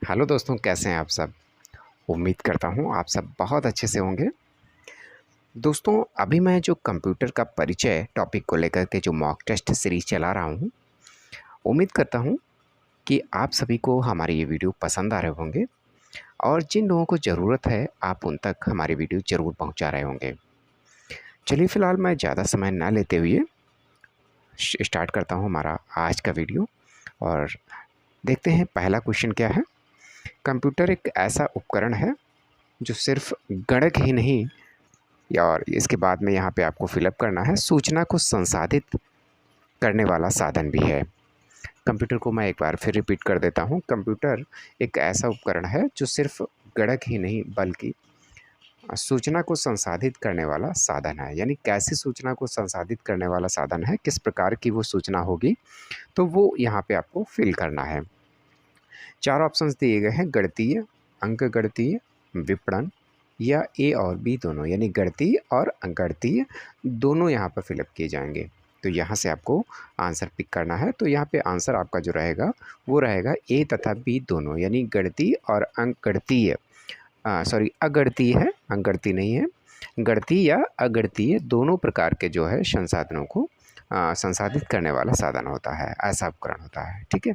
Hello दोस्तों, कैसे हैं आप सब। उम्मीद करता हूँ आप सब बहुत अच्छे से होंगे। दोस्तों, अभी मैं जो कंप्यूटर का परिचय टॉपिक को लेकर के जो मॉक टेस्ट सीरीज़ चला रहा हूँ, उम्मीद करता हूँ कि आप सभी को हमारे ये वीडियो पसंद आ रहे होंगे और जिन लोगों को ज़रूरत है आप उन तक हमारी वीडियो ज़रूर पहुँचा रहे होंगे। चलिए फ़िलहाल मैं ज़्यादा समय ना लेते हुए स्टार्ट करता हूँ हमारा आज का वीडियो और देखते हैं पहला क्वेश्चन क्या है। कंप्यूटर एक ऐसा उपकरण है जो सिर्फ गणक ही नहीं, और इसके बाद में यहाँ पे आपको फिलअप करना है, सूचना को संसाधित करने वाला साधन भी है। कंप्यूटर को मैं एक बार फिर रिपीट कर देता हूँ। कंप्यूटर एक ऐसा उपकरण है जो सिर्फ गणक ही नहीं बल्कि सूचना को संसाधित करने वाला साधन है। यानी कैसी सूचना को संसाधित करने वाला साधन है, किस प्रकार की वो सूचना होगी, तो वो यहाँ पे आपको फिल करना है। 4 ऑप्शंस दिए गए हैं, गणितीय, अंकगणितीय, विपणन या ए और बी दोनों, यानी गणितीय और अंकगणितीय दोनों यहाँ पर फिलअप किए जाएंगे। तो यहाँ से आपको आंसर पिक करना है। तो यहाँ पे आंसर आपका जो रहेगा वो रहेगा ए तथा बी दोनों, यानी गणितीय और अंकगणितीय, सॉरी अगणितीय है, अंकगणितीय नहीं है। गणितीय या अगणितीय दोनों प्रकार के जो है संसाधनों को संसाधित करने वाला साधन होता है, ऐसा उपकरण होता है। ठीक है,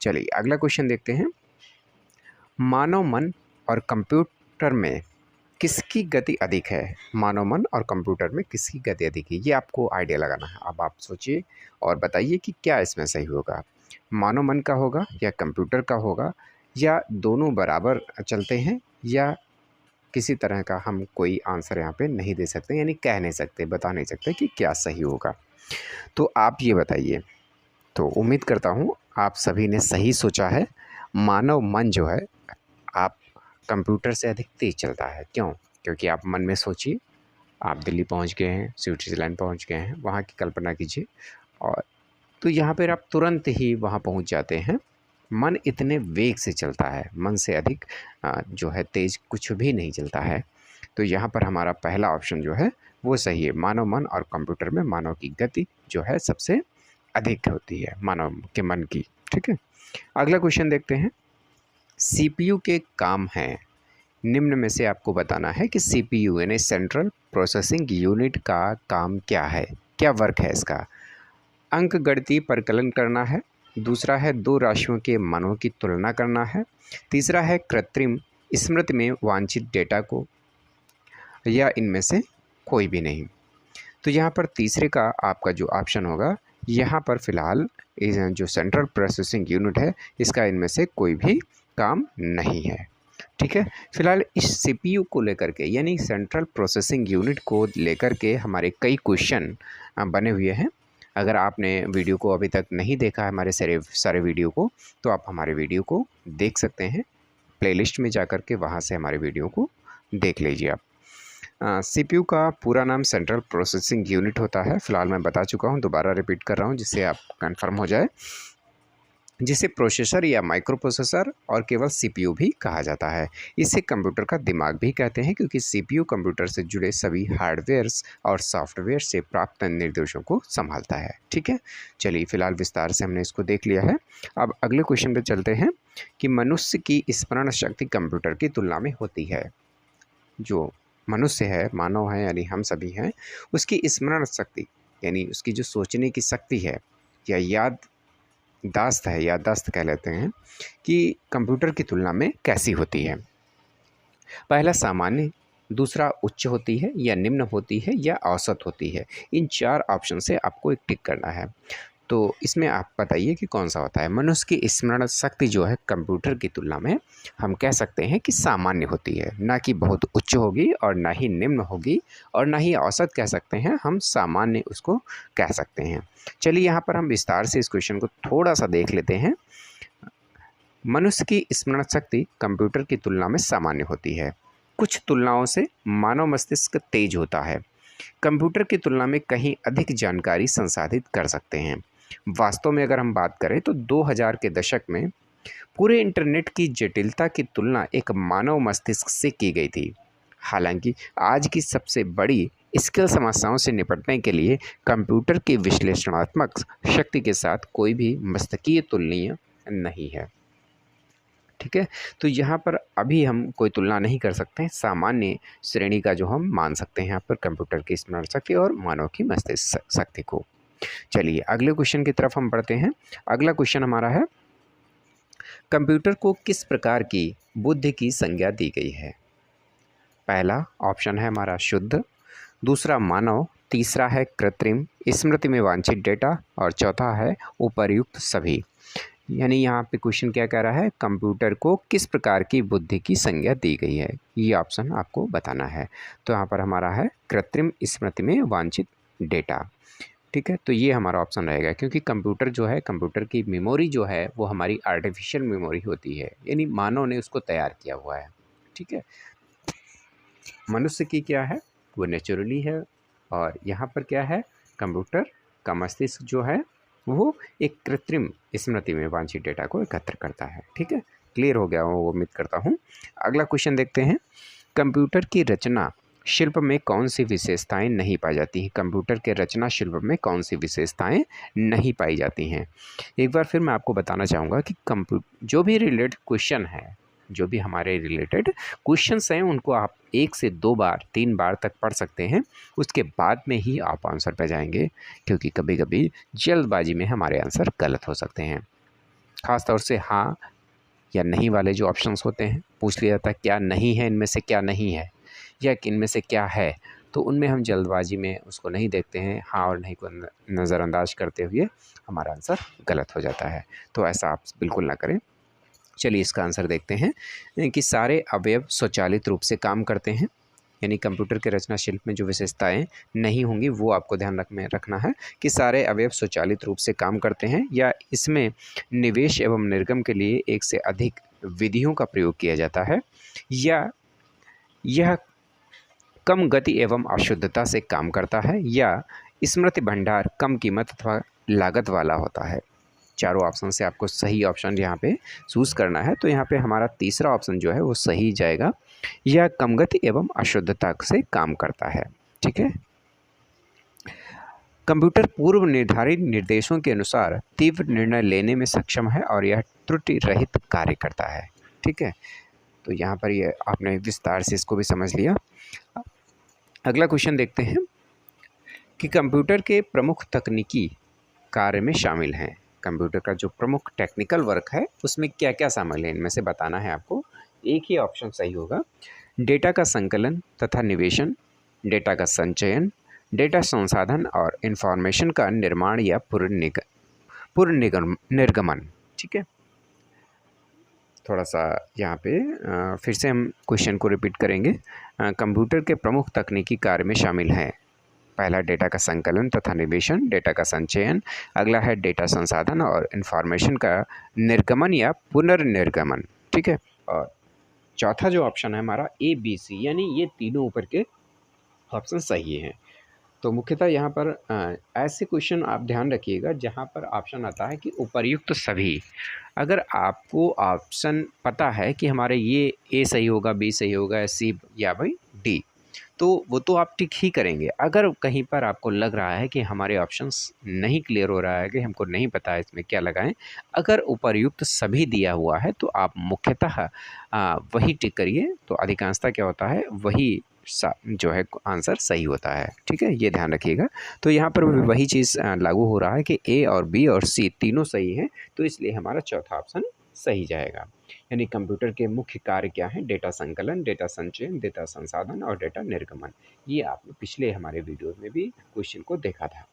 चलिए अगला क्वेश्चन देखते हैं। मानव मन और कंप्यूटर में किसकी गति अधिक है। मानव मन और कंप्यूटर में किसकी गति अधिक है, ये आपको आइडिया लगाना है। अब आप सोचिए और बताइए कि क्या इसमें सही होगा। मानव मन का होगा या कंप्यूटर का होगा, या दोनों बराबर चलते हैं, या किसी तरह का हम कोई आंसर यहाँ पे नहीं दे सकते, यानी कह नहीं सकते, बता नहीं सकते कि क्या सही होगा। तो आप ये बताइए। तो उम्मीद करता हूँ आप सभी ने सही सोचा है। मानव मन जो है आप कंप्यूटर से अधिक तेज चलता है। क्यों? क्योंकि आप मन में सोचिए, आप दिल्ली पहुंच गए हैं, स्विट्ज़रलैंड पहुंच गए हैं, वहाँ की कल्पना कीजिए, और तो यहाँ पर आप तुरंत ही वहाँ पहुंच जाते हैं। मन इतने वेग से चलता है, मन से अधिक जो है तेज कुछ भी नहीं चलता है। तो यहाँ पर हमारा पहला ऑप्शन जो है वो सही है। मानव मन और कंप्यूटर में मानव की गति जो है सबसे अधिक होती है, मानव के मन की। ठीक है, अगला क्वेश्चन देखते हैं। सीपीयू के काम हैं, निम्न में से आपको बताना है कि सीपीयू यानी सेंट्रल प्रोसेसिंग यूनिट का काम क्या है, क्या वर्क है इसका। अंकगणितीय परिकलन करना है, दूसरा है दो राशियों के मानों की तुलना करना है, तीसरा है कृत्रिम स्मृति में वांछित डेटा को, या इनमें से कोई भी नहीं। तो यहाँ पर तीसरे का आपका जो ऑप्शन होगा, यहाँ पर फ़िलहाल जो सेंट्रल प्रोसेसिंग यूनिट है इसका इनमें से कोई भी काम नहीं है। ठीक है, फिलहाल इस सीपीयू को लेकर के यानी सेंट्रल प्रोसेसिंग यूनिट को लेकर के हमारे कई क्वेश्चन बने हुए हैं। अगर आपने वीडियो को अभी तक नहीं देखा है, हमारे सारे वीडियो को, तो आप हमारे वीडियो को देख सकते हैं प्लेलिस्ट में जाकर के, वहाँ से हमारे वीडियो को देख लीजिए आप। सीपीयू का पूरा नाम सेंट्रल प्रोसेसिंग यूनिट होता है। फ़िलहाल मैं बता चुका हूँ, दोबारा रिपीट कर रहा हूँ जिससे आप कंफर्म हो जाए। जिसे प्रोसेसर या माइक्रो प्रोसेसर और केवल सीपीयू भी कहा जाता है। इसे कंप्यूटर का दिमाग भी कहते हैं, क्योंकि सीपीयू कंप्यूटर से जुड़े सभी हार्डवेयर्स और सॉफ्टवेयर से प्राप्त निर्देशों को संभालता है। ठीक है, चलिए फ़िलहाल विस्तार से हमने इसको देख लिया है। अब अगले क्वेश्चन पे चलते हैं कि मनुष्य की स्मरण शक्ति कंप्यूटर की तुलना में होती है। जो मनुष्य है, मानव है, यानी हम सभी हैं, उसकी स्मरण शक्ति यानी उसकी जो सोचने की शक्ति है या याददाश्त है, याददाश्त कह लेते हैं, कि कंप्यूटर की तुलना में कैसी होती है। पहला सामान्य, दूसरा उच्च होती है या निम्न होती है या औसत होती है। इन 4 ऑप्शन से आपको एक टिक करना है। तो इसमें आप बताइए कि कौन सा होता है। मनुष्य की स्मरण शक्ति जो है कंप्यूटर की तुलना में हम कह सकते हैं कि सामान्य होती है, ना कि बहुत उच्च होगी और ना ही निम्न होगी और ना ही औसत कह सकते हैं, हम सामान्य उसको कह सकते हैं। चलिए यहाँ पर हम विस्तार से इस क्वेश्चन को थोड़ा सा देख लेते हैं। मनुष्य की स्मरण शक्ति कंप्यूटर की तुलना में सामान्य होती है। कुछ तुलनाओं से मानव मस्तिष्क तेज होता है, कंप्यूटर की तुलना में कहीं अधिक जानकारी संसाधित कर सकते हैं। वास्तव में अगर हम बात करें तो 2000 के दशक में पूरे इंटरनेट की जटिलता की तुलना एक मानव मस्तिष्क से की गई थी। हालांकि आज की सबसे बड़ी स्केल समस्याओं से निपटने के लिए कंप्यूटर की विश्लेषणात्मक शक्ति के साथ कोई भी मस्तिष्कीय तुलनीय नहीं है। ठीक है। तो यहाँ पर अभी हम कोई तुलना नहीं कर सकते हैं, सामान्य श्रेणी का जो हम मान सकते हैं यहाँ पर कंप्यूटर की स्मरण शक्ति और मानव की मस्तिष्क शक्ति को। चलिए अगले क्वेश्चन की तरफ हम बढ़ते हैं। अगला क्वेश्चन हमारा है, कंप्यूटर को किस प्रकार की बुद्धि की संज्ञा दी गई है? पहला ऑप्शन है हमारा शुद्ध, दूसरा मानव, तीसरा है कृत्रिम, स्मृति में वांछित डेटा और चौथा है उपर्युक्त सभी। यानी यहाँ पे क्वेश्चन क्या कह रहा है, कंप्यूटर को किस प्रकार की बुद्धि की संज्ञा दी गई है, ये ऑप्शन आपको बताना है। तो यहाँ पर हमारा है कृत्रिम स्मृति में वांछित डेटा। ठीक है, तो ये हमारा ऑप्शन रहेगा, क्योंकि कंप्यूटर जो है, कंप्यूटर की मेमोरी जो है वो हमारी आर्टिफिशियल मेमोरी होती है, यानी मानव ने उसको तैयार किया हुआ है। ठीक है, मनुष्य की क्या है, वो नेचुरली है, और यहाँ पर क्या है, कंप्यूटर का मस्तिष्क जो है वो एक कृत्रिम स्मृति में वांछित डेटा को एकत्र करता है। ठीक है, क्लियर हो गया वो उम्मीद करता हूँ। अगला क्वेश्चन देखते हैं, कंप्यूटर की रचना शिल्प में कौन सी विशेषताएं नहीं पाई जाती हैं? कंप्यूटर के रचना शिल्प में कौन सी विशेषताएं नहीं पाई जाती हैं? एक बार फिर मैं आपको बताना चाहूँगा कि जो भी रिलेटेड क्वेश्चन है, जो भी हमारे रिलेटेड क्वेश्चंस हैं, उनको आप 1 से 2 बार 3 बार तक पढ़ सकते हैं, उसके बाद में ही आप आंसर पे जाएंगे, क्योंकि कभी कभी जल्दबाजी में हमारे आंसर गलत हो सकते हैं। ख़ास तौर से हाँ या नहीं वाले जो ऑप्शंस होते हैं, पूछ लिया जाता है क्या नहीं है, इनमें से क्या नहीं है या इनमें से क्या है, तो उनमें हम जल्दबाजी में उसको नहीं देखते हैं, हाँ और नहीं को नज़रअंदाज करते हुए हमारा आंसर गलत हो जाता है। तो ऐसा आप बिल्कुल ना करें। चलिए इसका आंसर देखते हैं कि सारे अवयव स्वचालित रूप से काम करते हैं, यानी कंप्यूटर के रचना शिल्प में जो विशेषताएं नहीं होंगी वो आपको ध्यान रखना है कि सारे अवयव स्वचालित रूप से काम करते हैं, या इसमें निवेश एवं निर्गम के लिए एक से अधिक विधियों का प्रयोग किया जाता है, या यह कम गति एवं अशुद्धता से काम करता है, या स्मृति भंडार कम कीमत अथवा लागत वाला होता है। चारों ऑप्शन से आपको सही ऑप्शन यहाँ पे चूज़ करना है। तो यहाँ पे हमारा तीसरा ऑप्शन जो है वो सही जाएगा, यह कम गति एवं अशुद्धता से काम करता है। ठीक है, कंप्यूटर पूर्व निर्धारित निर्देशों के अनुसार तीव्र निर्णय लेने में सक्षम है और यह त्रुटि रहित कार्य करता है। ठीक है, तो यहाँ पर ये आपने विस्तार से इसको भी समझ लिया। अगला क्वेश्चन देखते हैं कि कंप्यूटर के प्रमुख तकनीकी कार्य में शामिल हैं। कंप्यूटर का जो प्रमुख टेक्निकल वर्क है उसमें क्या क्या शामिल है, इनमें से बताना है आपको। एक ही ऑप्शन सही होगा, डेटा का संकलन तथा निवेशन, डेटा का संचयन, डेटा संसाधन और इंफॉर्मेशन का निर्माण या पूर्ण निर्गमन। ठीक है, थोड़ा सा यहाँ पे फिर से हम क्वेश्चन को रिपीट करेंगे। कंप्यूटर के प्रमुख तकनीकी कार्य में शामिल हैं, पहला डेटा का संकलन तथा निवेशन, डेटा का संचयन, अगला है डेटा संसाधन और इंफॉर्मेशन का निर्गमन या पुनर्निर्गमन। ठीक है, और चौथा जो ऑप्शन है हमारा ABC, यानी ये तीनों ऊपर के ऑप्शन सही हैं। तो मुख्यतः यहाँ पर ऐसे क्वेश्चन आप ध्यान रखिएगा जहाँ पर ऑप्शन आता है कि उपर्युक्त सभी। अगर आपको ऑप्शन पता है कि हमारे ये A सही होगा, B सही होगा, C या भाई D, तो वो तो आप टिक ही करेंगे। अगर कहीं पर आपको लग रहा है कि हमारे ऑप्शंस नहीं क्लियर हो रहा है, कि हमको नहीं पता है इसमें क्या लगाएं, अगर उपर्युक्त सभी दिया हुआ है तो आप मुख्यतः वही टिक करिए। तो अधिकांशतः क्या होता है, वही जो है आंसर सही होता है। ठीक है, ये ध्यान रखिएगा। तो यहाँ पर वही चीज़ लागू हो रहा है कि A और B और C तीनों सही हैं, तो इसलिए हमारा चौथा ऑप्शन सही जाएगा। यानी कंप्यूटर के मुख्य कार्य क्या हैं, डेटा संकलन, डेटा संचयन, डेटा संसाधन और डेटा निर्गमन। ये आपने पिछले हमारे वीडियो में भी क्वेश्चन को देखा था।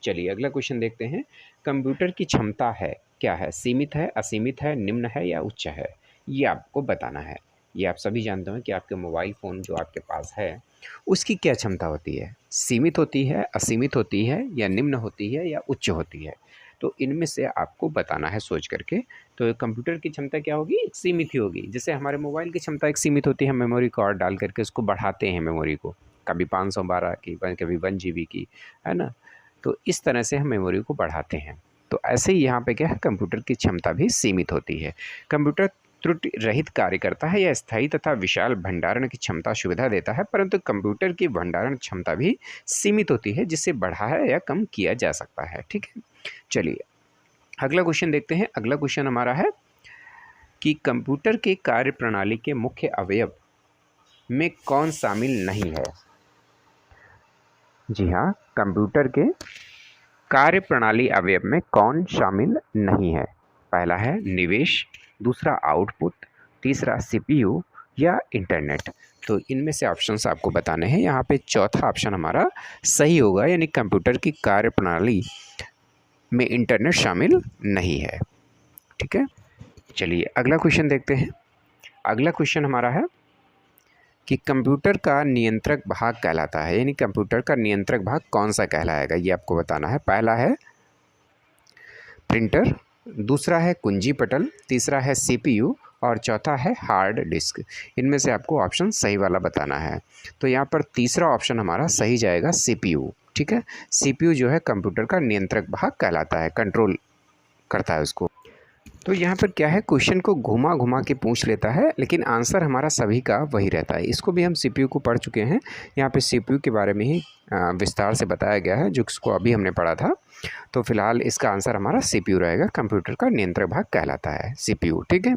चलिए अगला क्वेश्चन देखते हैं, कंप्यूटर की क्षमता है क्या है, सीमित है, असीमित है, निम्न है या उच्च है, ये आपको बताना है। ये आप सभी जानते हैं कि आपके मोबाइल फ़ोन जो आपके पास है उसकी क्या क्षमता होती है, सीमित होती है, असीमित होती है, या निम्न होती है, या उच्च होती है। तो इनमें से आपको बताना है सोच करके। तो कंप्यूटर की क्षमता क्या होगी, सीमित ही होगी। जैसे हमारे मोबाइल की क्षमता एक सीमित होती है, हम मेमोरी कार्ड डाल करके उसको बढ़ाते हैं मेमोरी को, कभी 512 की, कभी 1 GB की, है ना। तो इस तरह से हम मेमोरी को बढ़ाते हैं। तो ऐसे ही यहाँ पे क्या है, कंप्यूटर की क्षमता भी सीमित होती है। कंप्यूटर त्रुटि रहित कार्य करता है या स्थायी तथा विशाल भंडारण की क्षमता सुविधा देता है, परंतु कंप्यूटर की भंडारण क्षमता भी सीमित होती है, जिसे बढ़ाया या कम किया जा सकता है। ठीक है, चलिए अगला क्वेश्चन देखते हैं। अगला क्वेश्चन हमारा है, कि कंप्यूटर के कार्यप्रणाली के मुख्य अवयव में कौन शामिल नहीं है। जी हाँ, कंप्यूटर के कार्यप्रणाली अवयव में कौन शामिल नहीं है। पहला है निवेश, दूसरा आउटपुट, तीसरा सीपीयू या इंटरनेट। तो इनमें से ऑप्शंस आपको बताने हैं। यहाँ पे चौथा ऑप्शन हमारा सही होगा, यानी कंप्यूटर की कार्यप्रणाली में इंटरनेट शामिल नहीं है। ठीक है, चलिए अगला क्वेश्चन देखते हैं। अगला क्वेश्चन हमारा है कि कंप्यूटर का नियंत्रक भाग कहलाता है, यानी कंप्यूटर का नियंत्रक भाग कौन सा कहलाएगा, ये आपको बताना है। पहला है प्रिंटर, दूसरा है कुंजी पटल, तीसरा है सीपीयू और चौथा है हार्ड डिस्क। इनमें से आपको ऑप्शन सही वाला बताना है। तो यहाँ पर तीसरा ऑप्शन हमारा सही जाएगा, सीपीयू। ठीक है, सीपीयू जो है कंप्यूटर का नियंत्रक भाग कहलाता है, कंट्रोल करता है उसको। तो यहाँ पर क्या है, क्वेश्चन को घुमा घुमा के पूछ लेता है, लेकिन आंसर हमारा सभी का वही रहता है। इसको भी हम सीपीयू को पढ़ चुके हैं। यहाँ पे सीपीयू के बारे में ही विस्तार से बताया गया है, जो इसको अभी हमने पढ़ा था। तो फिलहाल इसका आंसर हमारा सीपीयू रहेगा, कंप्यूटर का नियंत्रक भाग कहलाता है सीपीयू। ठीक है,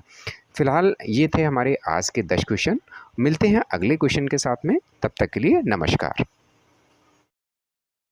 फिलहाल ये थे हमारे आज के 10 क्वेश्चन। मिलते हैं अगले क्वेश्चन के साथ में, तब तक के लिए नमस्कार।